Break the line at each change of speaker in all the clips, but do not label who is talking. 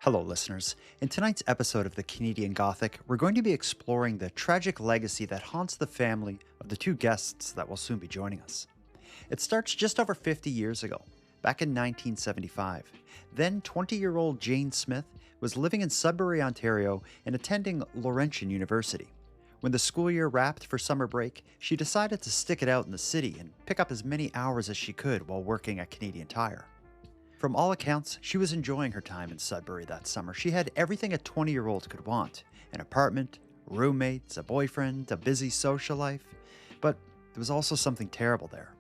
Hello, listeners. In tonight's episode of the Canadian Gothic, we're going to be exploring the tragic legacy that haunts the family of the two guests that will soon be joining us. It starts just over 50 years ago, back in 1975. Then 20-year-old Jane Smith was living in Sudbury, Ontario, and attending Laurentian University. When the school year wrapped for summer break, she decided to stick it out in the city and pick up as many hours as she could while working at Canadian Tire. From all accounts, she was enjoying her time in Sudbury that summer. She had everything a 20-year-old could want: an apartment, roommates, a boyfriend, a busy social life. But there was also something terrible there.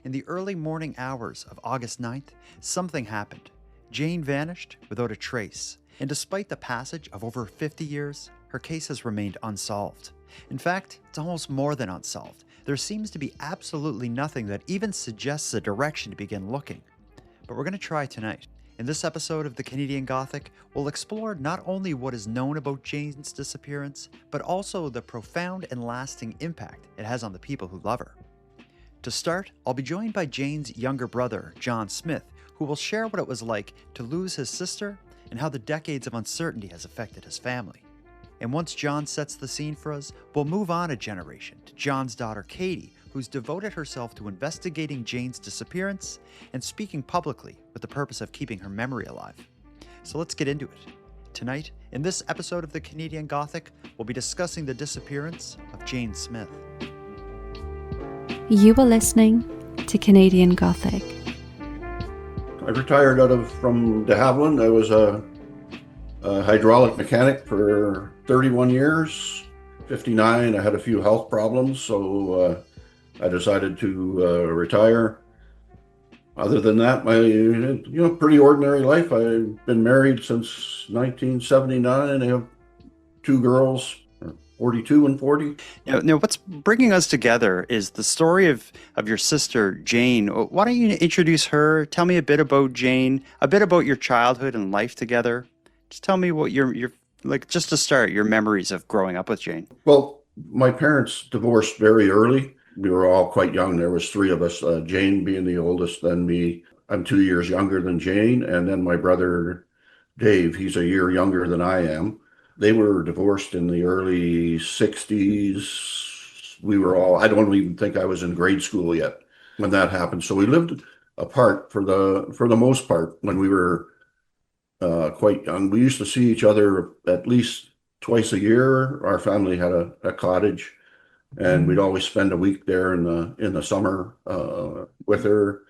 In the early morning hours of August 9th, something happened. Jane vanished without a trace, and despite the passage of over 50 years, her case has remained unsolved. In fact, it's almost more than unsolved. There seems to be absolutely nothing that even suggests a direction to begin looking. But we're going to try tonight. In this episode of the Canadian Gothic, we'll explore not only what is known about Jane's disappearance, but also the profound and lasting impact it has on the people who love her. To start, I'll be joined by Jane's younger brother, John Smith, who will share what it was like to lose his sister and how the decades of uncertainty has affected his family. And once John sets the scene for us, we'll move on a generation to John's daughter, Katie, who's devoted herself to investigating Jane's disappearance and speaking publicly with the purpose of keeping her memory alive. So let's get into it. Tonight, in this episode of the Canadian Gothic, we'll be discussing the disappearance of Jane Smith.
You are listening to Canadian Gothic.
I retired from de Havilland. I was a hydraulic mechanic for 31 years. 59, I had a few health problems, so I decided to retire. Other than that, my pretty ordinary life. I've been married since 1979. I have two girls, 42 and 40.
Now, what's bringing us together is the story of your sister, Jane. Why don't you introduce her? Tell me a bit about Jane, a bit about your childhood and life together. Just tell me what your like, just to start, your memories of growing up with Jane.
Well, my parents divorced very early. We were all quite young. There was three of us, Jane being the oldest, then me. I'm 2 years younger than Jane, and then my brother, Dave, he's a year younger than I am. They were divorced in the early 60s. We were all, I don't even think I was in grade school yet when that happened. So we lived apart for the most part when we were quite young. We used to see each other at least twice a year. Our family had a cottage, and we'd always spend a week there in the summer with her,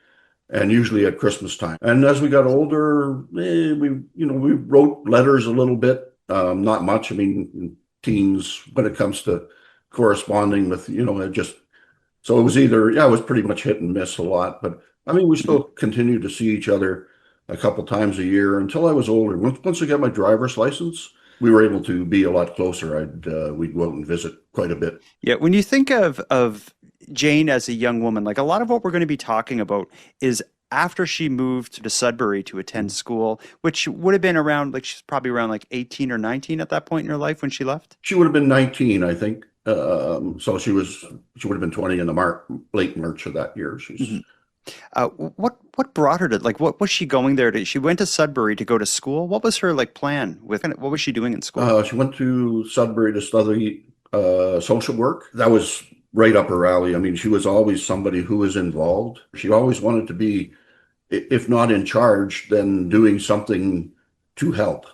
and usually at Christmas time. And as we got older, we wrote letters a little bit, not much. I mean, teens when it comes to corresponding with, so it was it was pretty much hit and miss a lot. But I mean, we still continued to see each other a couple times a year until I was older. Once I got my driver's license, we were able to be a lot closer. We'd go out and visit quite a bit.
Yeah, when you think of Jane as a young woman, like a lot of what we're going to be talking about is after she moved to Sudbury to attend school, which would have been around, like she's probably around like 18 or 19 at that point in her life when she left.
She would have been 19, I think. So she would have been 20 in the late March of that year. She's.
What brought her to, like, what was she going there to? She went to Sudbury to go to school. What was her plan with, what was she doing in school?
She went to Sudbury to study social work. That was right up her alley. I mean, she was always somebody who was involved. She always wanted to be, if not in charge, then doing something to help.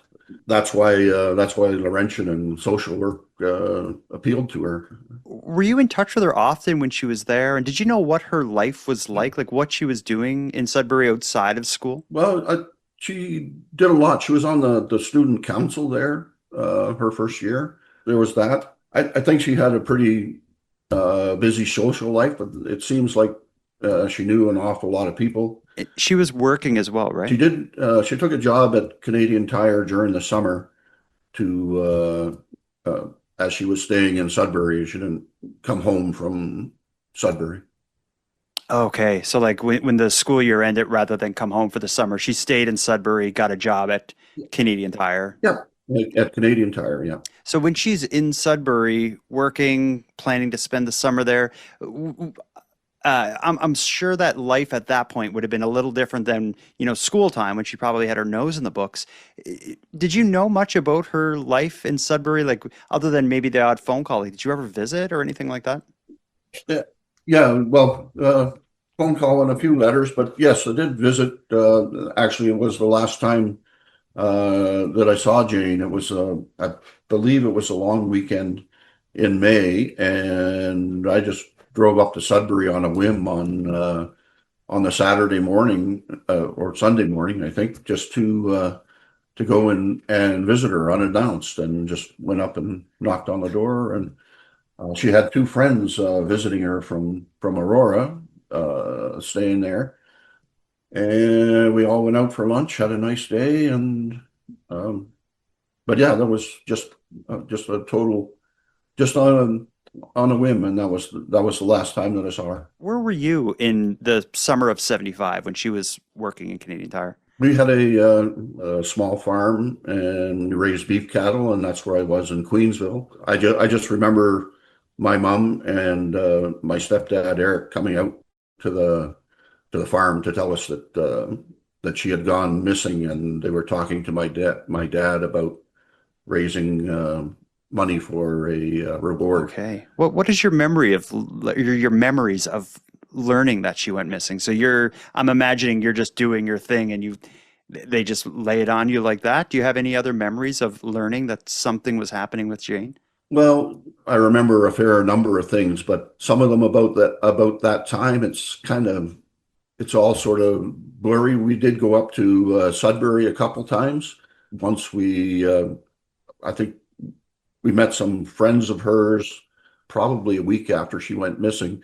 That's why Laurentian and social work appealed to her.
Were you in touch with her often when she was there? And did you know what her life was like what she was doing in Sudbury outside of school?
Well, she did a lot. She was on the student council there her first year. There was that. I think she had a pretty busy social life, but it seems like she knew an awful lot of people.
She was working as well, right?
She did. She took a job at Canadian Tire during the summer as she was staying in Sudbury. She didn't come home from Sudbury.
Okay, so like when the school year ended, rather than come home for the summer, she stayed in Sudbury, got a job at Canadian Tire.
Yeah, at Canadian Tire, yeah.
So when she's in Sudbury working, planning to spend the summer there, I'm sure that life at that point would have been a little different than, school time when she probably had her nose in the books. Did you know much about her life in Sudbury, like other than maybe the odd phone call? Like, did you ever visit or anything like that?
Yeah, yeah, well, phone call and a few letters, but yes, I did visit. Actually, it was the last time that I saw Jane. It was, I believe it was a long weekend in May, and I just drove up to Sudbury on a whim on the Saturday morning or Sunday morning, I think, just to go in and visit her unannounced, and just went up and knocked on the door. And she had two friends visiting her from Aurora, staying there, and we all went out for lunch, had a nice day, and um, but yeah, that was just a total, just on a whim, and that was the last time that I saw her.
Where were you in the summer of 75 when she was working in Canadian Tire?
We had a small farm, and we raised beef cattle, and that's where I was in Queensville. I just remember my mom and my stepdad Eric coming out to the farm to tell us that she had gone missing, and they were talking to my dad about raising money for a reward.
Okay. What is your memory of your memories of learning that she went missing? So I'm imagining you're just doing your thing and they just lay it on you like that. Do you have any other memories of learning that something was happening with Jane?
Well, I remember a fair number of things, but some of them about that time, it's all sort of blurry. We did go up to Sudbury a couple times. Once I think we met some friends of hers probably a week after she went missing,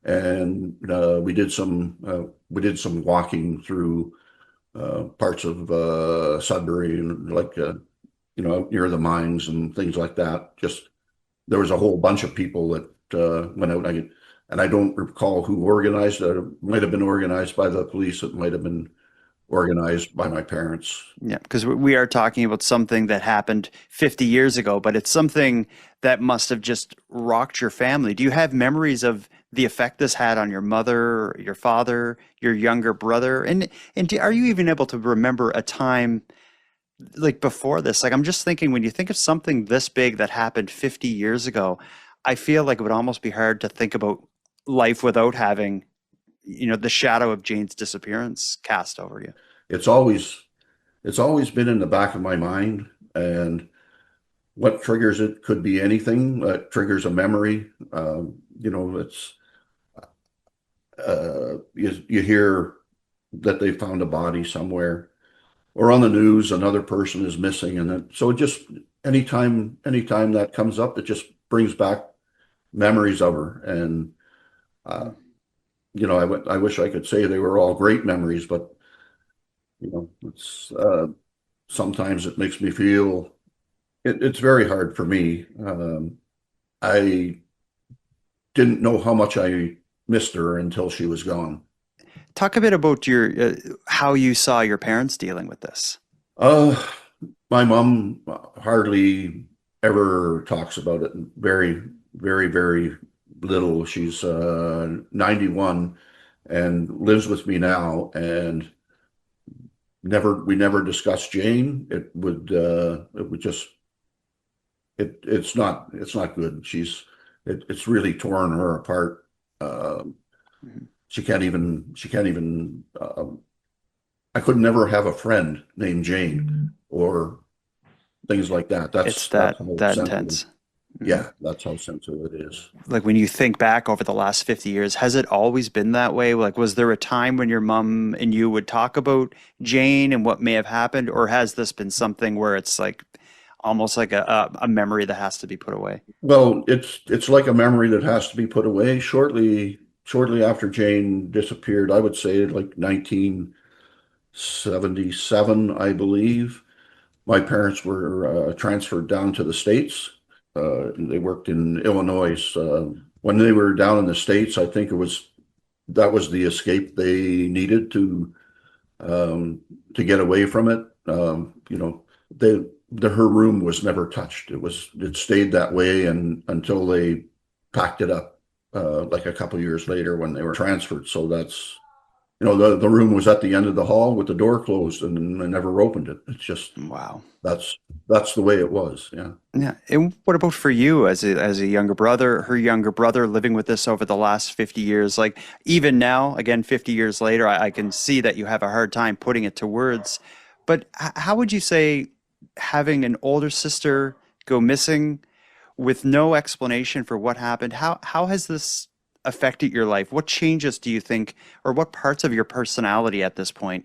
and we did some walking through parts of Sudbury, and like out near the mines and things like that. Just there was a whole bunch of people that went out. And I don't recall who organized it. It might have been organized by the police. It might have been organized by my parents.
Yeah, because we are talking about something that happened 50 years ago, but it's something that must have just rocked your family. Do you have memories of the effect this had on your mother, your father, your younger brother? And are you even able to remember a time like before this? Like, I'm just thinking, when you think of something this big that happened 50 years ago, I feel like it would almost be hard to think about life without having, the shadow of Jane's disappearance cast over you.
It's always it's always been in the back of my mind, and what triggers it could be anything that triggers a memory. It's you hear that they found a body somewhere, or on the news another person is missing, and so it just anytime that comes up, it just brings back memories of her. And uh, I wish I could say they were all great memories, but it's sometimes it makes me feel it's very hard for me. I didn't know how much I missed her until she was gone.
Talk a bit about your how you saw your parents dealing with this.
Uh, my mom hardly ever talks about it. Very, very, very little. She's 91 and lives with me now, and we never discuss Jane. It would just it's not good. It's really torn her apart.
Mhm.
She can't even I could never have a friend named Jane or things like that.
It's
That's
that
how
that
sensitive.
intense. Mhm.
Yeah, that's how sensitive it is.
Like, when you think back over the last 50 years, has it always been that way? Like, was there a time when your mom and you would talk about Jane and what may have happened, or has this been something where it's like almost like a memory that has to be put away?
Well, it's like a memory that has to be put away. Shortly after Jane disappeared, I would say like 1977, I believe. My parents were transferred down to the States. They worked in Illinois. When they were down in the States, I think that was the escape they needed to get away from it. Her room was never touched. It stayed that way and until they packed it up like a couple of years later when they were transferred. So that's, the room was at the end of the hall with the door closed, and I never opened it. It's just,
Wow.
that's that's the way it was. Yeah.
Yeah. And what about for you as a younger brother, her younger brother living with this over the last 50 years? Like even now, again, 50 years later, I can see that you have a hard time putting it to words. But how would you say having an older sister go missing with no explanation for what happened, how has this affected your life? What changes do you think, or what parts of your personality at this point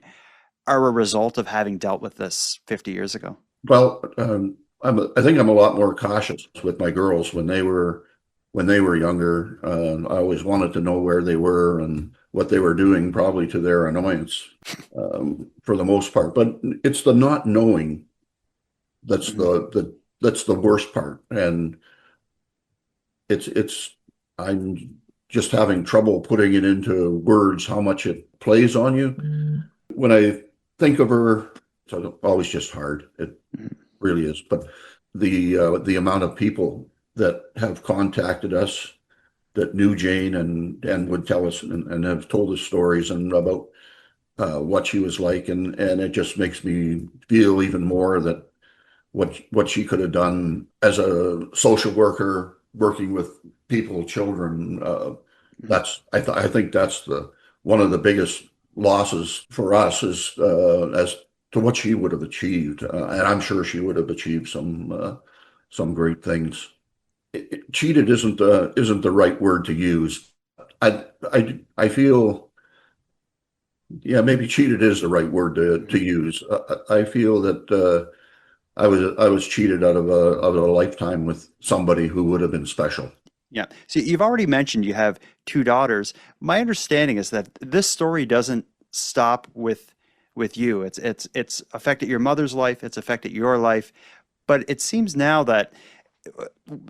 are a result of having dealt with this 50 years ago?
Well, I think I'm a lot more cautious with my girls when they were younger. I always wanted to know where they were and what they were doing, probably to their annoyance, for the most part. But it's the not knowing that's
Mhm.
that's the worst part, and it's I'm just having trouble putting it into words how much it plays on you. When I think of her, it's always just hard. It
Mhm.
really is. But the amount of people that have contacted us that knew Jane and would tell us and have told us stories and about what she was like, and it just makes me feel even more that what she could have done as a social worker working with people, children. I think that's the one of the biggest losses for us is as to what she would have achieved, and I'm sure she would have achieved some great things. Cheated isn't the right word to use. I feel, yeah, maybe cheated is the right word to
Mhm.
use. I feel that I was cheated out of a lifetime with somebody who would have been special.
Yeah. So you've already mentioned you have two daughters. My understanding is that this story doesn't stop with you. It's affected your mother's life, it's affected your life, but it seems now that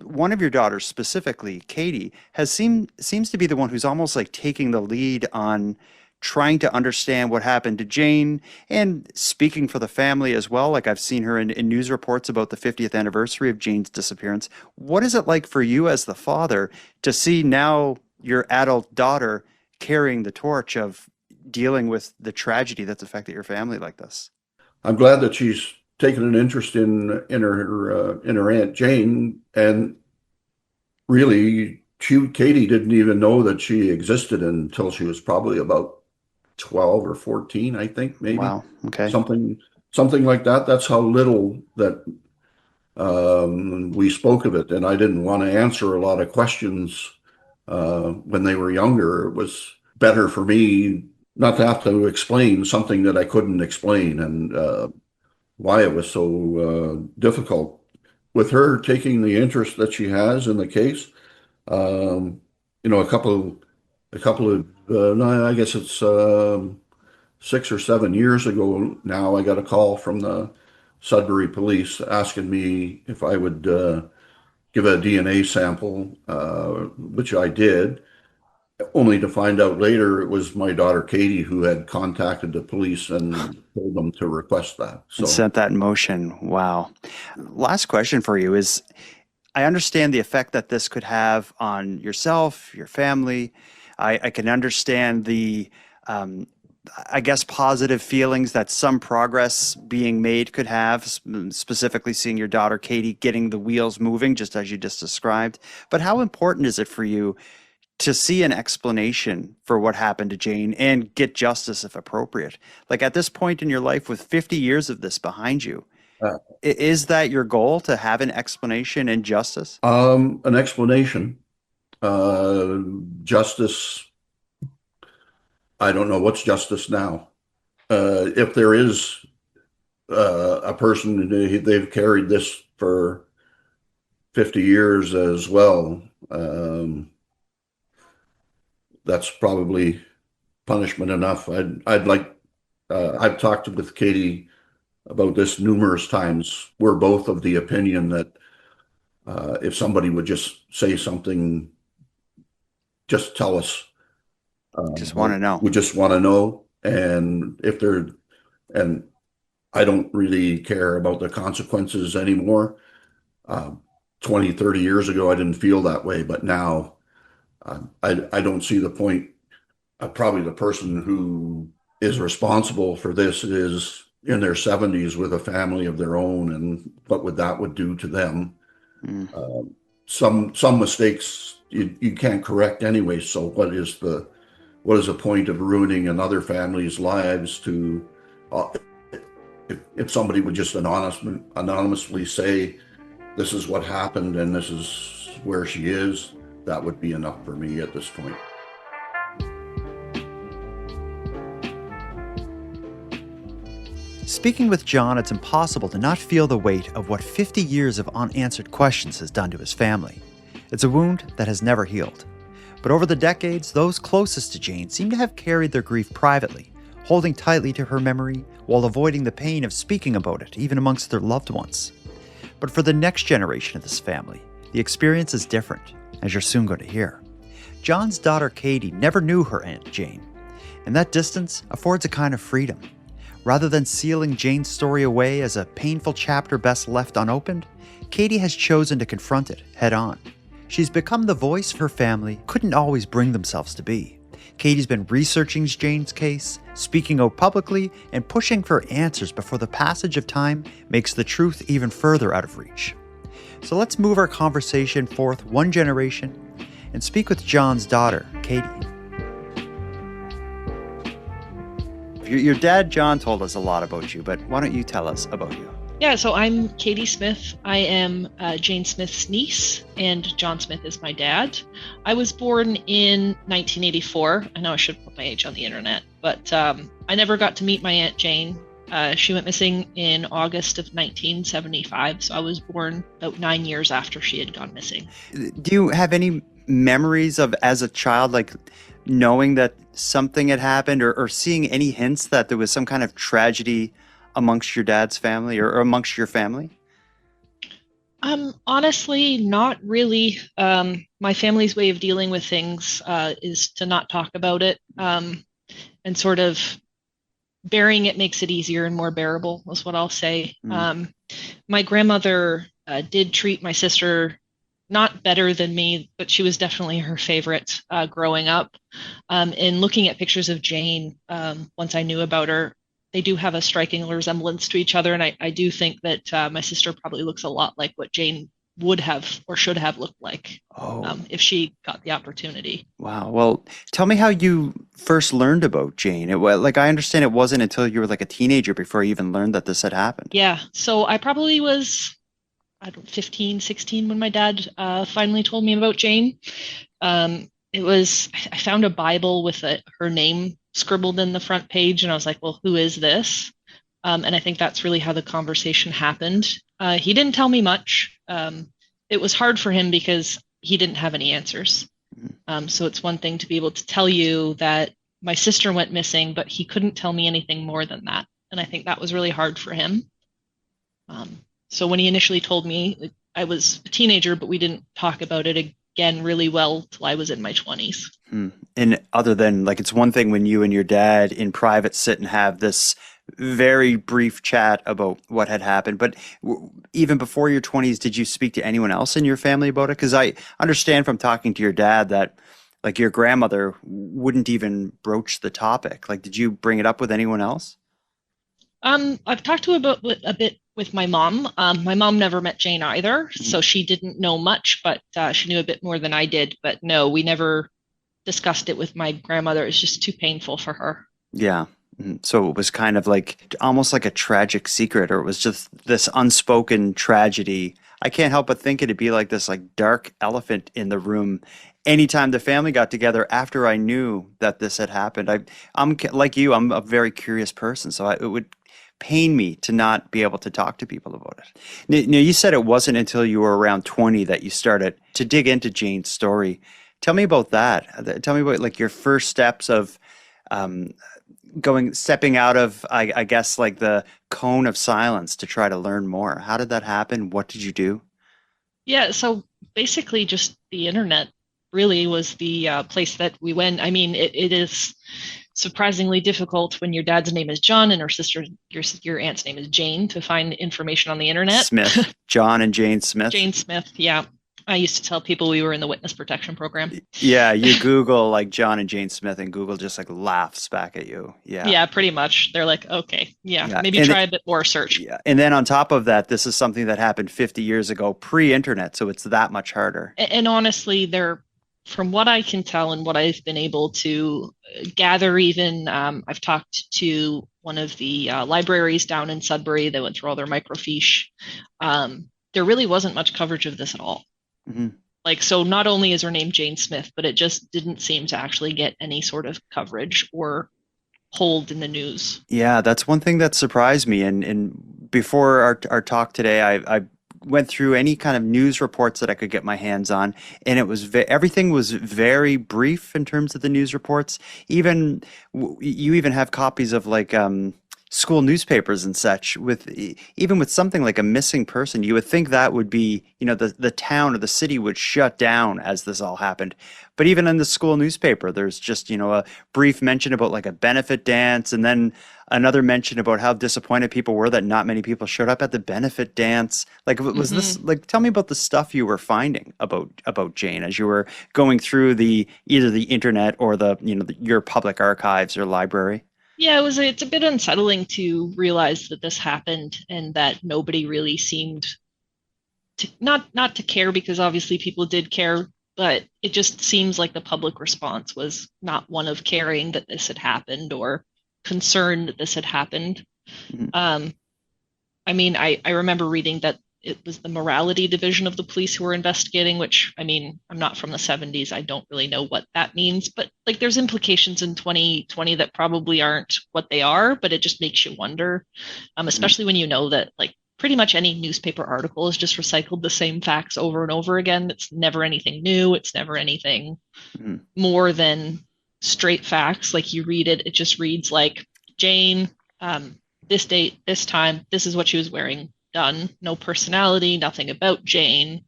one of your daughters, specifically Katie, seems to be the one who's almost like taking the lead on trying to understand what happened to Jane and speaking for the family as well. Like I've seen her in news reports about the 50th anniversary of Jane's disappearance. What is it like for you as the father to see now your adult daughter carrying the torch of dealing with the tragedy that's affected your family like this?
I'm glad that she's taken an interest in her Aunt Jane, and really, Katie didn't even know that she existed until she was probably about 12 or 14, I think, maybe
Wow. Okay.
something something like that. That's how little that we spoke of it, and I didn't want to answer a lot of questions when they were younger. It was better for me not to have to explain something that I couldn't explain, and why it was so difficult. With her taking the interest that she has in the case, um, a couple of, no, I guess it's 6 or 7 years ago now, I got a call from the Sudbury police asking me if I would give a DNA sample, which I did, only to find out later it was my daughter Katie who had contacted the police and told them to request that.
And
So,
set that in motion. Wow. Last question for you is I understand the effect that this could have on yourself, your family. I can understand the, um, I guess, positive feelings that some progress being made could have, specifically seeing your daughter Katie getting the wheels moving, just as you just described. But how important is it for you to see an explanation for what happened to Jane and get justice if appropriate? Like at this point in your life, with 50 years of this behind you,
uh,
is that your goal to have an explanation and justice?
an explanation, uh, justice. I don't know what's justice now. If there is a person, they've carried this for 50 years as well. That's probably punishment enough. I'd like, I've talked with Katie about this numerous times. We're both of the opinion that if somebody would just say something, just tell us.
Just want to know.
We just want to know. And if they're, and I don't really care about the consequences anymore. Uh, 20, 30 years ago, I didn't feel that way, but now I don't see the point. Probably the person who is responsible for this is in their 70s with a family of their own, and what would do to them.
Mm.
Some mistakes you can't correct anyway. So what is the point of ruining another family's lives to uh, if somebody would just anonymously say this is what happened and this is where she is, that would be enough for me at this point.
Speaking with John, it's impossible to not feel the weight of what 50 years of unanswered questions has done to his family. It's a wound that has never healed. But over the decades, those closest to Jane seem to have carried their grief privately, holding tightly to her memory while avoiding the pain of speaking about it, even amongst their loved ones. But for the next generation of this family, the experience is different, as you're soon going to hear. John's daughter Katie never knew her Aunt Jane, and that distance affords a kind of freedom. Rather than sealing Jane's story away as a painful chapter best left unopened, Katie has chosen to confront it head on. She's become the voice her family couldn't always bring themselves to be. Katie's been researching Jane's case, speaking out publicly, and pushing for answers before the passage of time makes the truth even further out of reach. So let's move our conversation forth one generation and speak with John's daughter, Katie. Your dad, John, told us a lot about you, but why don't you tell us about you?
Yeah, so I'm Katie Smith. I am Jane Smith's niece, and John Smith is my dad. I was born in 1984. I know I should put my age on the internet, but I never got to meet my Aunt Jane. She went missing in August of 1975, so I was born about 9 years after she had gone missing.
Do you have any memories of, as a child, like knowing that something had happened or seeing any hints that there was some kind of tragedy amongst your dad's family or amongst your family?
Honestly, not really. My family's way of dealing with things is to not talk about it, and sort of burying it makes it easier and more bearable, is what I'll say. My grandmother did treat my sister not better than me, but she was definitely her favorite growing up. And looking at pictures of Jane, once I knew about her, they do have a striking resemblance to each other. And I do think that my sister probably looks a lot like what Jane would have or should have looked like if she got the opportunity.
Wow. Well, tell me how you first learned about Jane. Like, I understand it wasn't until you were like a teenager before you even learned that this had happened.
Yeah. So I probably was 15, 16 when my dad finally told me about Jane. I found a Bible with her name scribbled in the front page, and I was like, well, who is this? And I think that's really how the conversation happened. He didn't tell me much. It was hard for him because he didn't have any answers. So it's one thing to be able to tell you that my sister went missing, but he couldn't tell me anything more than that. And I think that was really hard for him. So when he initially told me, I was a teenager, but we didn't talk about it again really well till I was in my 20s.
And other than, like, it's one thing when you and your dad in private sit and have this very brief chat about what had happened, but even before your 20s, did you speak to anyone else in your family about it? Because I understand from talking to your dad that, like, your grandmother wouldn't even broach the topic. Like, did you bring it up with anyone else?
I've talked to about a bit with my mom. My mom never met Jane either, so she didn't know much, but she knew a bit more than I did. But no, we never discussed it with my grandmother. It's just too painful for her.
Yeah. So it was kind of like almost like a tragic secret, or it was just this unspoken tragedy. I can't help but think it'd be like this like dark elephant in the room anytime the family got together after I knew that this had happened. I'm like you, I'm a very curious person, so it would pain me to not be able to talk to people about it. Now, you said it wasn't until you were around 20 that you started to dig into Jane's story. Tell me about that. Tell me about like your first steps of stepping out of, I guess, like the cone of silence to try to learn more. How did that happen? What did you do?
Yeah, so basically just the internet really was the place that we went. I mean, it is surprisingly difficult when your dad's name is John and your aunt's name is Jane to find information on the internet.
Smith, John and Jane Smith.
Jane Smith, yeah. I used to tell people we were in the witness protection program.
Yeah, you Google like John and Jane Smith, and Google just like laughs back at you. Yeah.
Yeah, pretty much. They're like, okay, yeah,
Yeah.
maybe try a bit more search.
Yeah. And then on top of that, this is something that happened 50 years ago, pre-internet, so it's that much harder.
And honestly, from what I can tell and what I've been able to gather, even I've talked to one of the libraries down in Sudbury that went through all their microfiche. There really wasn't much coverage of this at all.
Mm-hmm.
Like, so not only is her name Jane Smith, but it just didn't seem to actually get any sort of coverage or hold in the news.
Yeah, that's one thing that surprised me. And before our talk today, I went through any kind of news reports that I could get my hands on, and it was everything was very brief in terms of the news reports. Even you even have copies of like school newspapers and such with even with something like a missing person, you would think that would be, the town or the city would shut down as this all happened. But even in the school newspaper, there's just, a brief mention about like a benefit dance, and then another mention about how disappointed people were that not many people showed up at the benefit dance. Like, was this like, tell me about the stuff you were finding about Jane as you were going through either the internet or your public archives or library.
Yeah, it's a bit unsettling to realize that this happened and that nobody really seemed to not to care, because obviously people did care, but it just seems like the public response was not one of caring that this had happened or concerned that this had happened.
Mm-hmm.
I mean, I remember reading that it was the morality division of the police who were investigating, which, I mean, I'm not from the 70s. I don't really know what that means, but like there's implications in 2020 that probably aren't what they are, but it just makes you wonder, especially when you know that like pretty much any newspaper article is just recycled the same facts over and over again. It's never anything new. It's never anything more than straight facts. Like you read it, it just reads like Jane, this date, this time, this is what she was wearing. Done. No personality, nothing about Jane,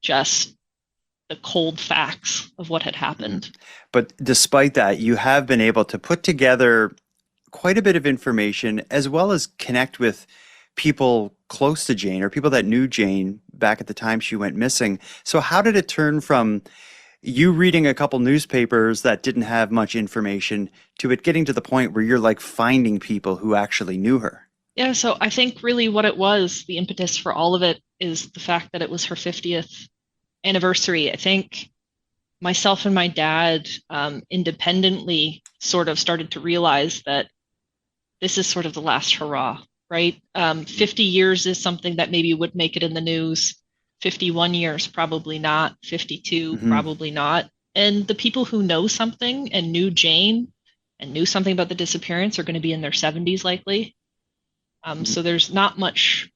just the cold facts of what had happened.
But despite that, you have been able to put together quite a bit of information as well as connect with people close to Jane or people that knew Jane back at the time she went missing. So how did it turn from you reading a couple newspapers that didn't have much information to it getting to the point where you're like finding people who actually knew her?
Yeah, so I think really what it was, the impetus for all of it, is the fact that it was her 50th anniversary. I think myself and my dad independently sort of started to realize that this is sort of the last hurrah, right? 50 years is something that maybe would make it in the news. 51 years, probably not. 52, probably not. And the people who know something and knew Jane and knew something about the disappearance are going to be in their 70s likely. So there's not much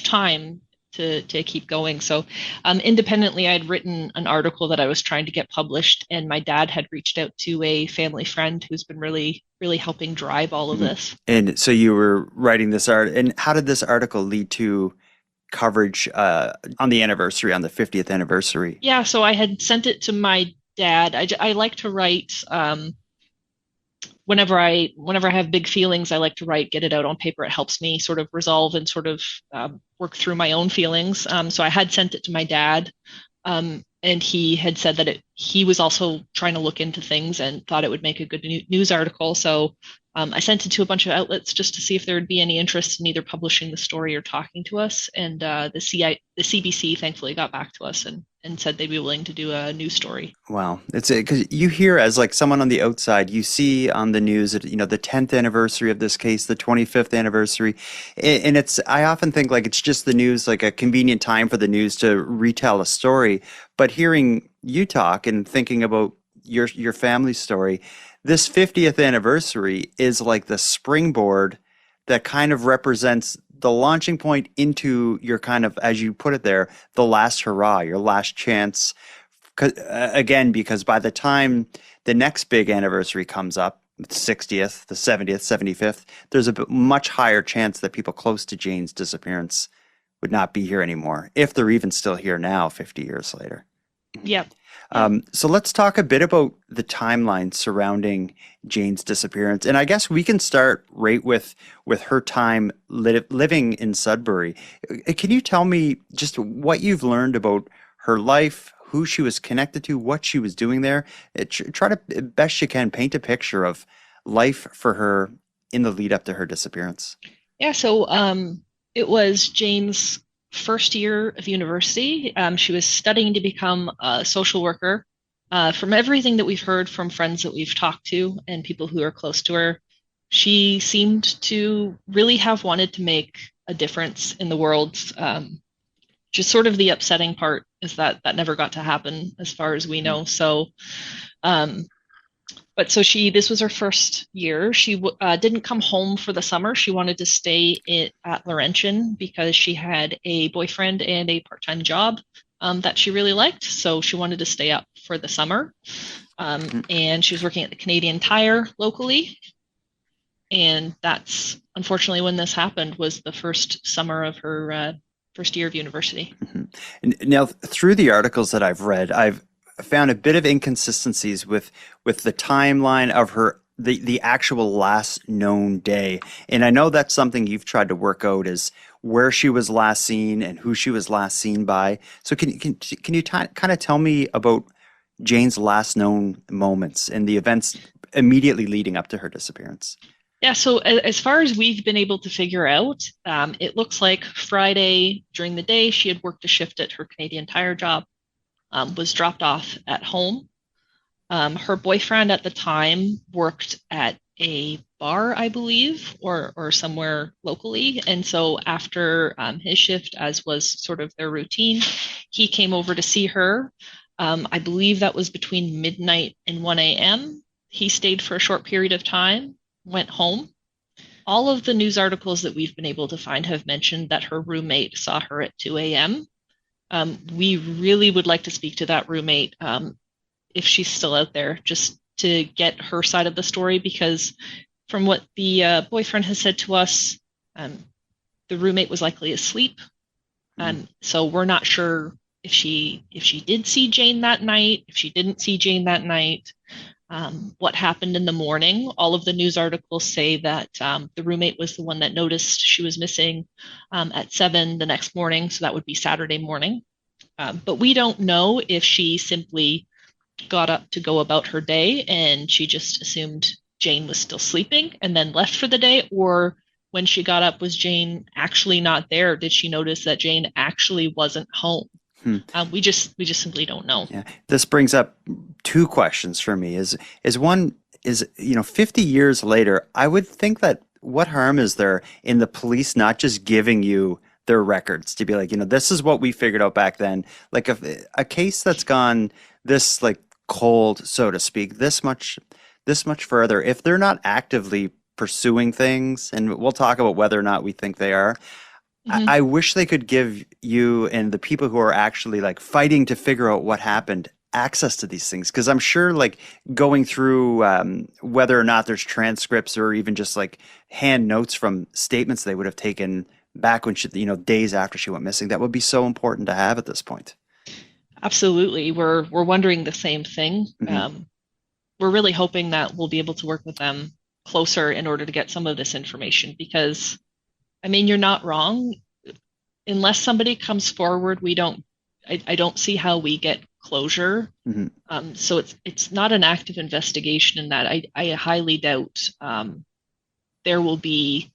time to keep going. So independently, I'd written an article that I was trying to get published, and my dad had reached out to a family friend who's been really, really helping drive all of this.
And so you were writing this art, and how did this article lead to coverage on the anniversary, on the 50th anniversary?
Yeah, so I had sent it to my dad. I like to write whenever I have big feelings, I like to write, get it out on paper. It helps me sort of resolve and sort of work through my own feelings. So I had sent it to my dad, and he had said that he was also trying to look into things and thought it would make a good news article. So I sent it to a bunch of outlets just to see if there would be any interest in either publishing the story or talking to us. And the CBC thankfully got back to us and said they'd be willing to do a news story.
Wow. It's because you hear, as like someone on the outside, you see on the news that, the 10th anniversary of this case, the 25th anniversary. And I often think like it's just the news, like a convenient time for the news to retell a story. But hearing you talk and thinking about your family's story, this 50th anniversary is like the springboard that kind of represents the launching point into your kind of, as you put it there, the last hurrah, your last chance. Again, because by the time the next big anniversary comes up, the 60th, the 70th, 75th, there's a much higher chance that people close to Jane's disappearance would not be here anymore, if they're even still here now, 50 years later.
Yep.
So let's talk a bit about the timeline surrounding Jane's disappearance. And I guess we can start right with her time living in Sudbury. Can you tell me just what you've learned about her life, who she was connected to, what she was doing there. Try to, best you can, paint a picture of life for her in the lead up to her disappearance.
Yeah, so it was Jane's first year of university. She was studying to become a social worker. From everything that we've heard from friends that we've talked to and people who are close to her, she seemed to really have wanted to make a difference in the world. Just sort of the upsetting part is that that never got to happen as far as we know. So, but so this was her first year. She didn't come home for the summer. She wanted to stay at Laurentian because she had a boyfriend and a part-time job that she really liked. So she wanted to stay up for the summer. And she was working at the Canadian Tire locally. And that's unfortunately when this happened, was the first summer of her first year of university.
Now, through the articles that I've read, I've found a bit of inconsistencies with the timeline of her the actual last known day. And I know that's something you've tried to work out, is where she was last seen and who she was last seen by. So can you kind of tell me about Jane's last known moments and the events immediately leading up to her disappearance?
Yeah, so as far as we've been able to figure out, it looks like Friday during the day, she had worked a shift at her Canadian Tire job, was dropped off at home. Her boyfriend at the time worked at a bar, I believe, or somewhere locally. And so after his shift, as was sort of their routine, he came over to see her. I believe that was between midnight and 1 a.m. He stayed for a short period of time, went home. All of the news articles that we've been able to find have mentioned that her roommate saw her at 2 a.m. We really would like to speak to that roommate if she's still out there, just to get her side of the story, because from what the boyfriend has said to us, the roommate was likely asleep. So we're not sure if she did see Jane that night, if she didn't see Jane that night. What happened in the morning. All of the news articles say that the roommate was the one that noticed she was missing at 7 the next morning. So that would be Saturday morning. But we don't know if she simply got up to go about her day and she just assumed Jane was still sleeping and then left for the day, or when she got up, was Jane actually not there? Did she notice that Jane actually wasn't home? We just simply don't know.
Yeah, this brings up two questions for me. Is one, 50 years later, I would think that what harm is there in the police not just giving you their records to be like, this is what we figured out back then. Like a case that's gone this like cold, so to speak, this much further, if they're not actively pursuing things, and we'll talk about whether or not we think they are. I wish they could give you and the people who are actually like fighting to figure out what happened access to these things, because I'm sure like going through whether or not there's transcripts or even just like hand notes from statements they would have taken back when she, days after she went missing, that would be so important to have at this point.
Absolutely. We're wondering the same thing. We're really hoping that we'll be able to work with them closer in order to get some of this information, because I mean, you're not wrong. Unless somebody comes forward, I don't see how we get closure. So it's not an active investigation in that. I highly doubt there will be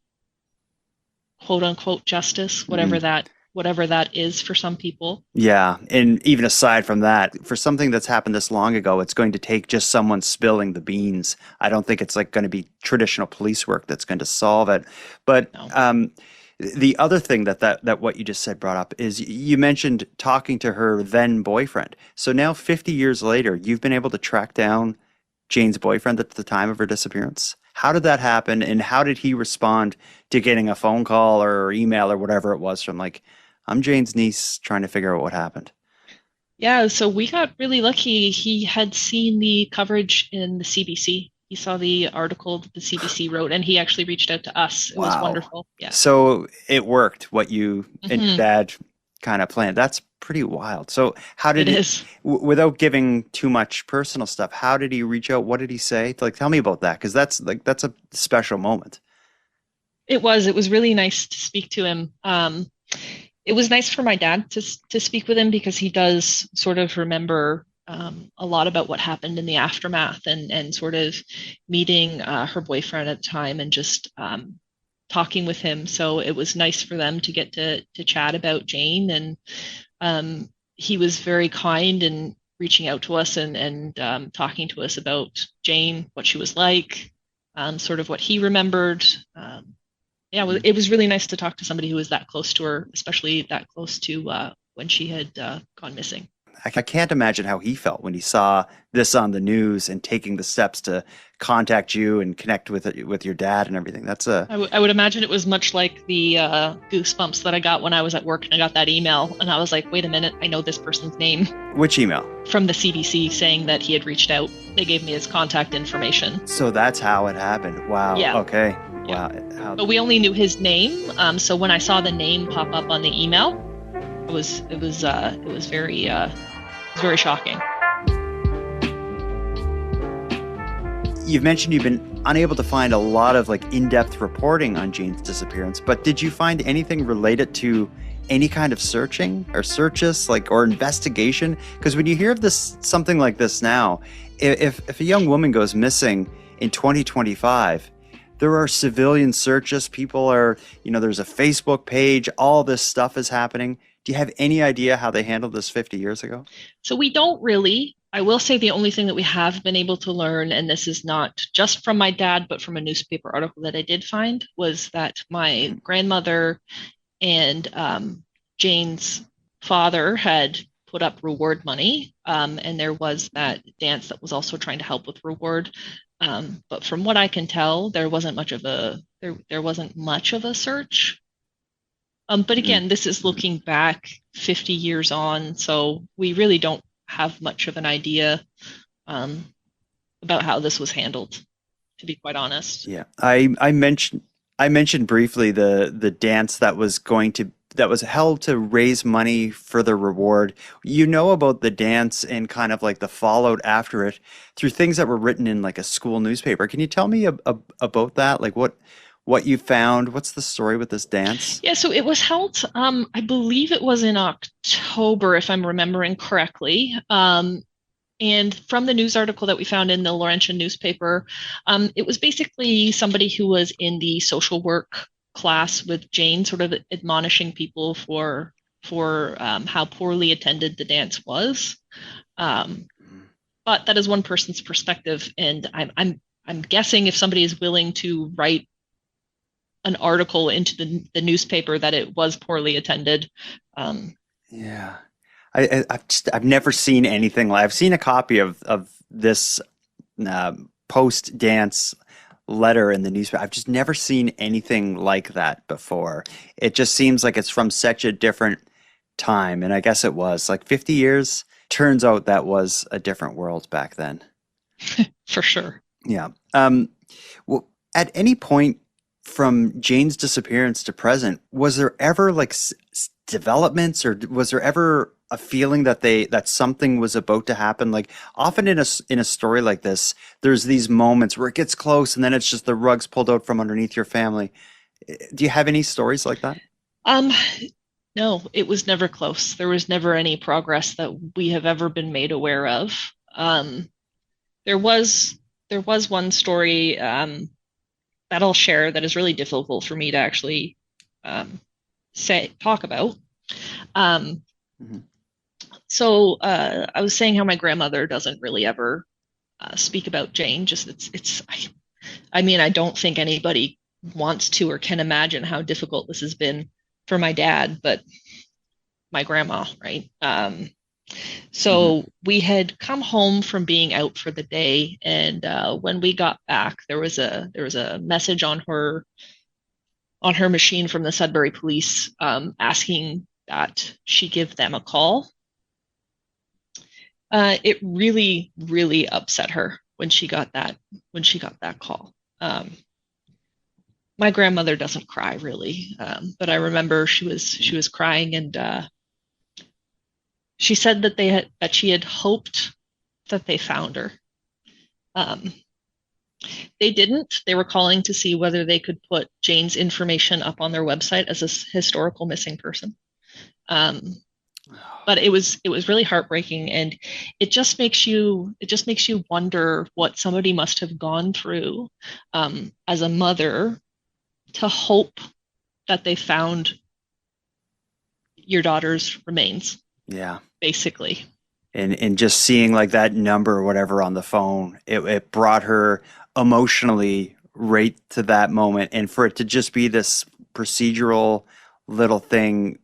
quote unquote justice, whatever that is for some people.
Yeah. And even aside from that, for something that's happened this long ago, it's going to take just someone spilling the beans. I don't think it's like going to be traditional police work that's going to solve it. But no. The other thing that what you just said brought up is you mentioned talking to her then boyfriend. So now 50 years later, you've been able to track down Jane's boyfriend at the time of her disappearance. How did that happen? And how did he respond to getting a phone call or email or whatever it was from like, I'm Jane's niece trying to figure out what happened?
Yeah, so we got really lucky. He had seen the coverage in the CBC. He saw the article that the CBC wrote, and he actually reached out to us. It was wonderful. Yeah.
So it worked, what you and your dad kind of planned. That's pretty wild. So how did without giving too much personal stuff, how did he reach out? What did he say? Like, tell me about that, because that's a special moment.
It was really nice to speak to him. it was nice for my dad to speak with him because he does sort of remember a lot about what happened in the aftermath and sort of meeting her boyfriend at the time and just talking with him. So it was nice for them to get to chat about Jane, and he was very kind and reaching out to us and talking to us about Jane, what she was like, sort of what he remembered. Yeah, it was really nice to talk to somebody who was that close to her, especially that close to when she had gone missing.
I can't imagine how he felt when he saw this on the news and taking the steps to contact you and connect with your dad and everything.
I would imagine it was much like the goosebumps that I got when I was at work and I got that email and I was like, wait a minute, I know this person's name.
Which email?
From the CBC saying that he had reached out. They gave me his contact information.
So that's how it happened. Wow.
Yeah.
Okay.
Yeah.
Wow.
But we only knew his name. So when I saw the name pop up on the email, it was very shocking.
You've mentioned you've been unable to find a lot of in-depth reporting on Jane's disappearance, but did you find anything related to any kind of searching or searches or investigation? Because when you hear of something like this now, if a young woman goes missing in 2025, there are civilian searches. People are, there's a Facebook page, all this stuff is happening. Do you have any idea how they handled this 50 years ago?
So we don't really. I will say the only thing that we have been able to learn, and this is not just from my dad, but from a newspaper article that I did find, was that my grandmother and Jane's father had put up reward money, and there was that dance that was also trying to help with reward. But from what I can tell, there wasn't much of a search. But again, this is looking back 50 years on, so we really don't have much of an idea about how this was handled, to be quite honest.
Yeah, I mentioned briefly the dance that was held to raise money for the reward. You know about the dance and kind of the fallout after it through things that were written in a school newspaper. Can you tell me about that? What you found? What's the story with this dance?
Yeah, so it was held, I believe it was in October, if I'm remembering correctly. And from the news article that we found in the Laurentian newspaper, it was basically somebody who was in the social work class with Jane, sort of admonishing people for how poorly attended the dance was. But that is one person's perspective, and I'm guessing if somebody is willing to write an article into the newspaper that it was poorly attended.
Yeah, I've never seen anything I've seen a copy of this post dance letter in the newspaper. I've just never seen anything like that before. It just seems like it's from such a different time, and I guess it was 50 years. Turns out that was a different world back then.
For sure.
Yeah. Well, at any point from Jane's disappearance to present, was there ever developments, or was there ever a feeling that something was about to happen? Often in a story like this, there's these moments where it gets close and then it's just the rug's pulled out from underneath your family. Do you have any stories like that?
No, it was never close. There was never any progress that we have ever been made aware of. There was one story that I'll share that is really difficult for me to actually talk about. So I was saying how my grandmother doesn't really ever speak about Jane. I don't think anybody wants to or can imagine how difficult this has been for my dad, but my grandma, right? So we had come home from being out for the day, and when we got back, there was a message on her machine from the Sudbury police asking that she give them a call. It really, really upset her when she got that call. My grandmother doesn't cry really, but I remember she was crying, and she said that she had hoped that they found her. They didn't. They were calling to see whether they could put Jane's information up on their website as a historical missing person. But it was really heartbreaking, and it just makes you wonder what somebody must have gone through as a mother to hope that they found your daughter's remains.
Yeah.
Basically.
And just seeing like that number or whatever on the phone, it brought her emotionally right to that moment. And for it to just be this procedural little thing.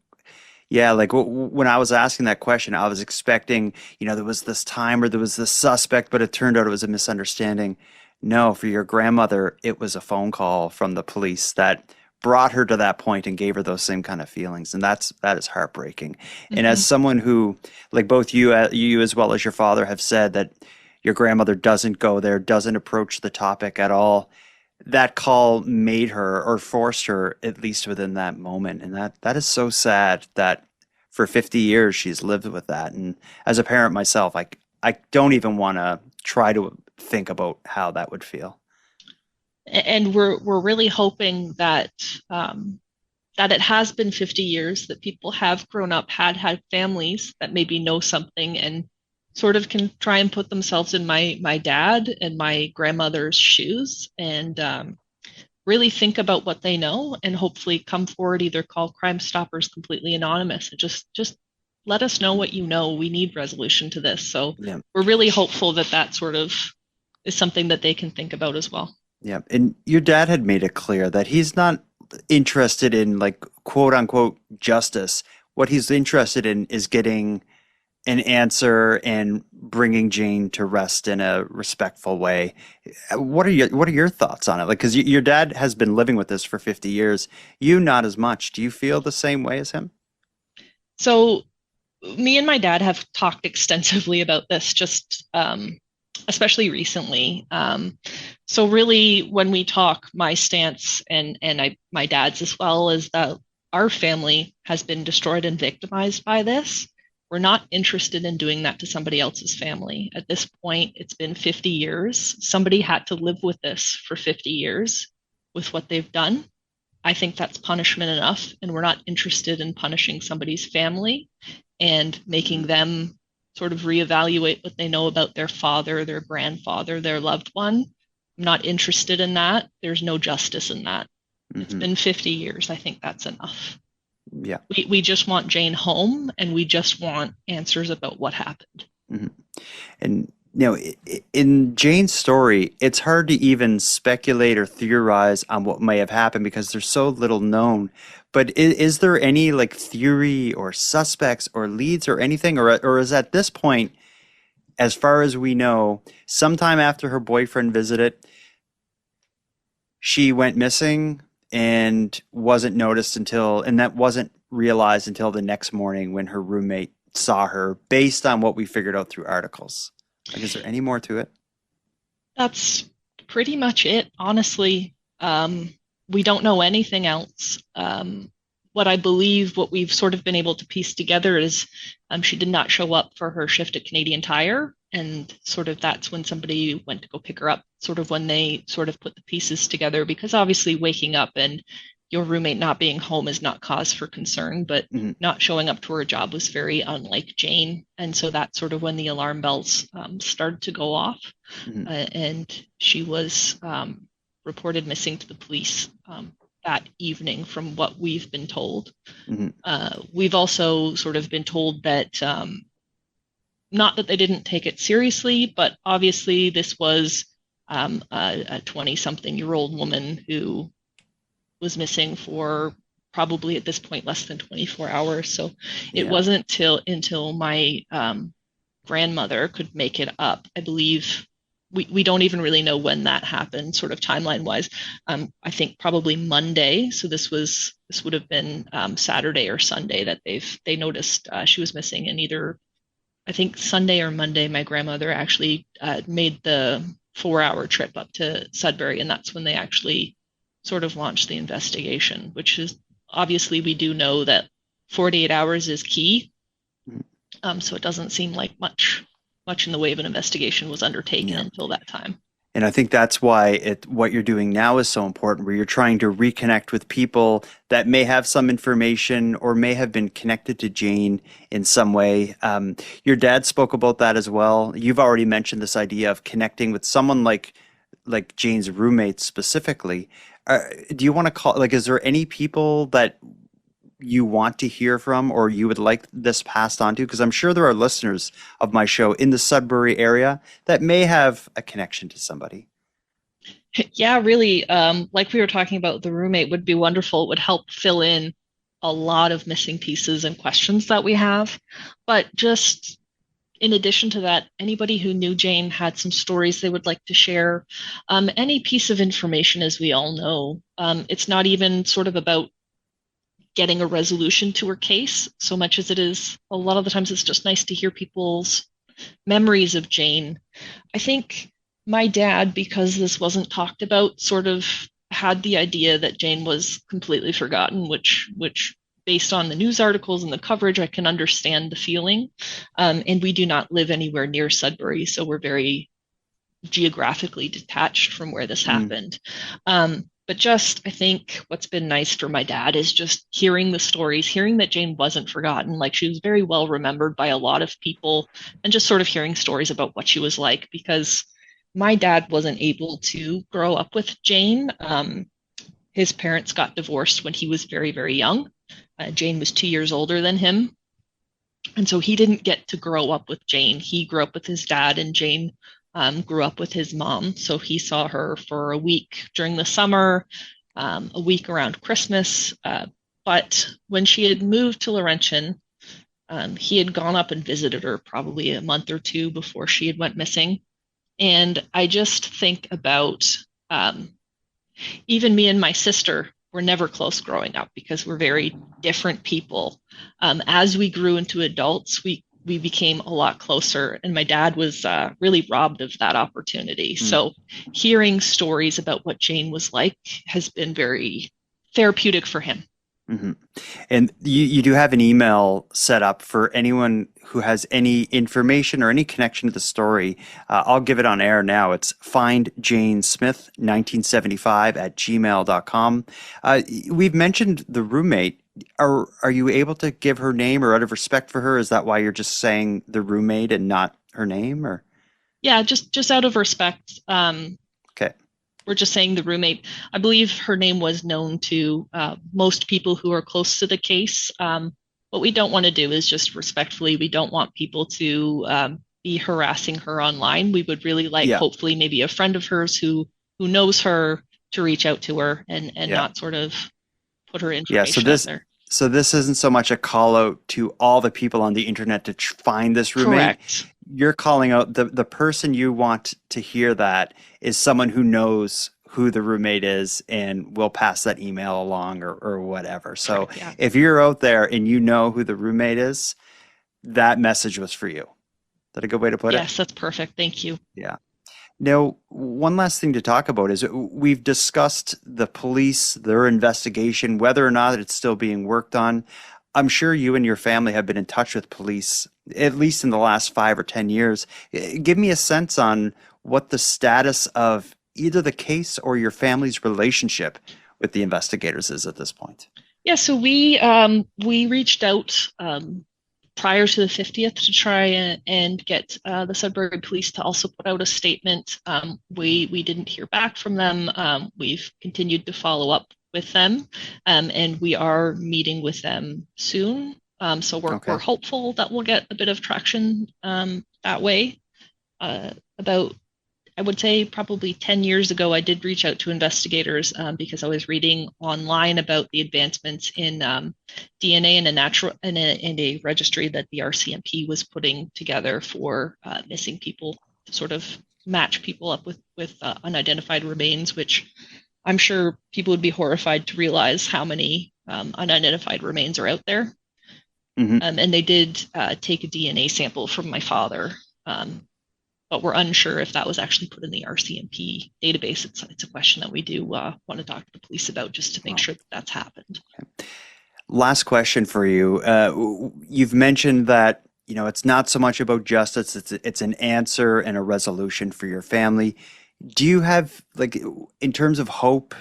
Yeah, like when I was asking that question, I was expecting, there was this time or there was this suspect, but it turned out it was a misunderstanding. No, for your grandmother, it was a phone call from the police that brought her to that point and gave her those same kind of feelings, and that is heartbreaking. And as someone who, like both you as well as your father have said that your grandmother doesn't go there, doesn't approach the topic at all, that call made her or forced her, at least within that moment. And that is so sad that for 50 years she's lived with that. And as a parent myself, I don't even want to try to think about how that would feel.
And we're really hoping that that it has been 50 years, that people have grown up, had families that maybe know something and sort of can try and put themselves in my dad and my grandmother's shoes, and really think about what they know, and hopefully come forward, either call Crime Stoppers completely anonymous, and just let us know what you know. We need resolution to this. So
Yeah.
we're really hopeful that sort of is something that they can think about as well.
Yeah. And your dad had made it clear that he's not interested in like quote unquote justice. What he's interested in is getting an answer and bringing Jane to rest in a respectful way. What are your thoughts on it? Like, because your dad has been living with this for 50 years. You not as much. Do you feel the same way as him?
So me and my dad have talked extensively about this, just especially recently. So really, when we talk, my stance and my dad's as well, is that our family has been destroyed and victimized by this. We're not interested in doing that to somebody else's family. At this point, it's been 50 years. Somebody had to live with this for 50 years with what they've done. I think that's punishment enough, and we're not interested in punishing somebody's family and making them sort of reevaluate what they know about their father, their grandfather, their loved one. I'm not interested in that. There's no justice in that. It's been 50 years. I think that's enough.
Yeah.
We just want Jane home, and we just want answers about what happened.
And in Jane's story, it's hard to even speculate or theorize on what may have happened because there's so little known. But is there any like theory or suspects or leads or anything, or is at this point, as far as we know, sometime after her boyfriend visited, she went missing and wasn't noticed and that wasn't realized until the next morning when her roommate saw her, based on what we figured out through articles. Like, is there any more to it?
That's pretty much it, honestly. We don't know anything else. What we've sort of been able to piece together is she did not show up for her shift at Canadian Tire, and sort of that's when somebody went to go pick her up, sort of when they sort of put the pieces together, because obviously waking up and your roommate not being home is not cause for concern, but not showing up to her job was very unlike Jane. And so that's sort of when the alarm bells started to go off. And she was reported missing to the police that evening, from what we've been told. We've also sort of been told that, not that they didn't take it seriously, but obviously this was a 20-something-year-old woman who was missing for probably at this point less than 24 hours. So it wasn't until my grandmother could make it up. I believe we don't even really know when that happened, sort of timeline wise. I think probably Monday. So this would have been Saturday or Sunday that they noticed she was missing. And either, I think Sunday or Monday, my grandmother actually made the 4-hour trip up to Sudbury, and that's when they actually sort of launched the investigation, which is obviously, we do know that 48 hours is key. So it doesn't seem like much in the way of an investigation was undertaken until that time.
And I think that's why what you're doing now is so important, where you're trying to reconnect with people that may have some information or may have been connected to Jane in some way. Your dad spoke about that as well. You've already mentioned this idea of connecting with someone like Jane's roommate specifically. Do you want to call, like, is there any people that you want to hear from or you would like this passed on to? Because I'm sure there are listeners of my show in the Sudbury area that may have a connection to somebody.
Yeah, really. Like we were talking about, the roommate would be wonderful. It would help fill in a lot of missing pieces and questions that we have. But just in addition to that, anybody who knew Jane had some stories they would like to share. Any piece of information, as we all know, it's not even sort of about getting a resolution to her case so much as it is a lot of the times it's just nice to hear people's memories of Jane. I think my dad, because this wasn't talked about, sort of had the idea that Jane was completely forgotten, which based on the news articles and the coverage, I can understand the feeling. And we do not live anywhere near Sudbury, so we're very geographically detached from where this happened. But just, I think what's been nice for my dad is just hearing the stories, hearing that Jane wasn't forgotten. Like, she was very well remembered by a lot of people, and just sort of hearing stories about what she was like, because my dad wasn't able to grow up with Jane. His parents got divorced when he was very, very young. Jane was 2 years older than him. And so he didn't get to grow up with Jane. He grew up with his dad, and Jane grew up with his mom. So he saw her for a week during the summer, a week around Christmas. But when she had moved to Laurentian, he had gone up and visited her probably a month or two before she had went missing. And I just think about even me and my sister were never close growing up because we're very different people. As we grew into adults, we became a lot closer, and my dad was really robbed of that opportunity. So hearing stories about what Jane was like has been very therapeutic for him.
Mm-hmm. And you do have an email set up for anyone who has any information or any connection to the story. I'll give it on air now. It's findjanesmith1975@gmail.com. We've mentioned the roommate. Are you able to give her name, or out of respect for her, is that why you're just saying the roommate and not her name? Or
yeah, just out of respect.
Okay.
We're just saying the roommate. I believe her name was known to most people who are close to the case. What we don't want to do is just respectfully, we don't want people to be harassing her online. We would really like, hopefully, maybe a friend of hers who knows her to reach out to her and not sort of put her information out there.
So this isn't so much a call out to all the people on the internet to find this roommate.
Correct.
You're calling out the person you want to hear that is someone who knows who the roommate is and will pass that email along or whatever. So if you're out there and you know who the roommate is, that message was for you. Is that a good way to put it?
Yes, that's perfect. Thank you.
Yeah. Now, one last thing to talk about is we've discussed the police, their investigation, whether or not it's still being worked on. I'm sure you and your family have been in touch with police, at least in the last 5 or 10 years. Give me a sense on what the status of either the case or your family's relationship with the investigators is at this point.
Yeah, so we reached out prior to the 50th to try and get the Sudbury Police to also put out a statement. We didn't hear back from them. We've continued to follow up with them, and we are meeting with them soon. So we're hopeful that we'll get a bit of traction that way. About, I would say, probably 10 years ago, I did reach out to investigators because I was reading online about the advancements in DNA and a registry that the RCMP was putting together for missing people to sort of match people up with unidentified remains, which I'm sure people would be horrified to realize how many unidentified remains are out there.
Mm-hmm.
And they did take a DNA sample from my father. But we're unsure if that was actually put in the RCMP database. It's a question that we do want to talk to the police about, just to make sure that that's happened.
Last question for you. You've mentioned that, it's not so much about justice. It's an answer and a resolution for your family. Do you have, like, in terms of hope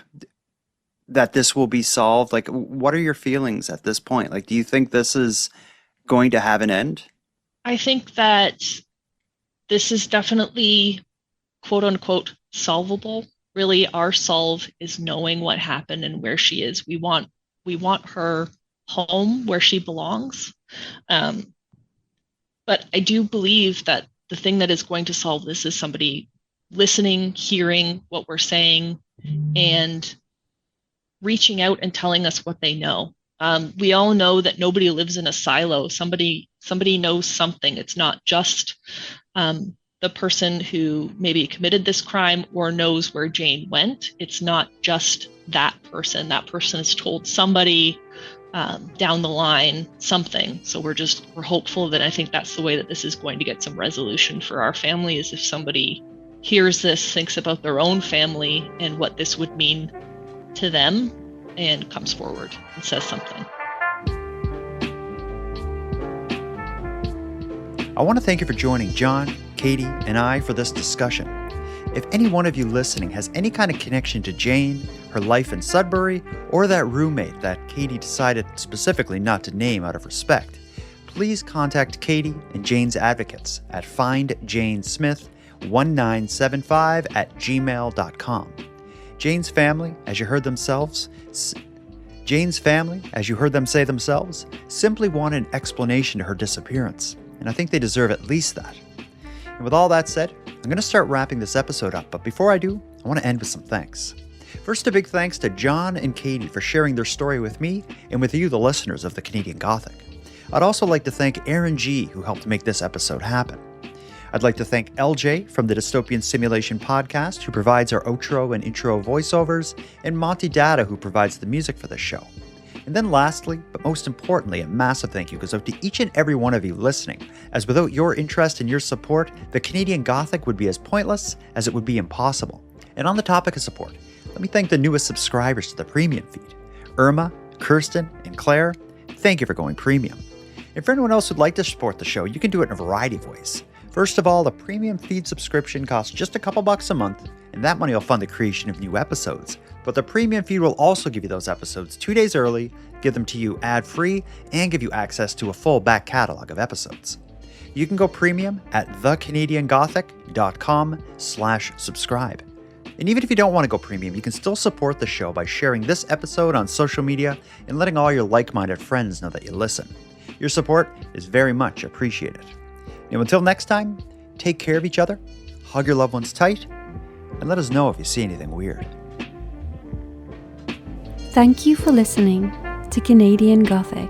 that this will be solved, like, what are your feelings at this point? Like, do you think this is going to have an end?
I think that this is definitely quote unquote solvable. Really, our solve is knowing what happened and where she is. We want her home where she belongs. Um, but I do believe that the thing that is going to solve this is somebody listening, hearing what we're saying, and reaching out and telling us what they know. We all know that nobody lives in a silo. Somebody knows something. It's not just the person who maybe committed this crime or knows where Jane went. It's not just that person. That person has told somebody down the line something. So we're hopeful that I think that's the way that this is going to get some resolution for our family, is if somebody hears this, thinks about their own family and what this would mean to them, and comes forward and says something.
I want to thank you for joining John, Katie, and I for this discussion. If any one of you listening has any kind of connection to Jane, her life in Sudbury, or that roommate that Katie decided specifically not to name out of respect, please contact Katie and Jane's advocates at findjanesmith1975@gmail.com. Jane's family, as you heard them say themselves, simply want an explanation to her disappearance, and I think they deserve at least that. And with all that said, I'm going to start wrapping this episode up, but before I do, I want to end with some thanks. First, a big thanks to John and Katie for sharing their story with me and with you, the listeners of the Canadian Gothic. I'd also like to thank Aaron G., who helped make this episode happen. I'd like to thank LJ from the Dystopian Simulation podcast, who provides our outro and intro voiceovers, and Monty Data, who provides the music for this show. And then lastly, but most importantly, a massive thank you goes out to each and every one of you listening, as without your interest and your support, the Canadian Gothic would be as pointless as it would be impossible. And on the topic of support, let me thank the newest subscribers to the premium feed. Irma, Kirsten, and Claire, thank you for going premium. And for anyone else who'd like to support the show, you can do it in a variety of ways. First of all, the premium feed subscription costs just a couple bucks a month, and that money will fund the creation of new episodes. But the premium feed will also give you those episodes 2 days early, give them to you ad-free, and give you access to a full back catalog of episodes. You can go premium at thecanadiangothic.com/subscribe. And even if you don't want to go premium, you can still support the show by sharing this episode on social media and letting all your like-minded friends know that you listen. Your support is very much appreciated. And until next time, take care of each other, hug your loved ones tight, and let us know if you see anything weird.
Thank you for listening to Canadian Gothic.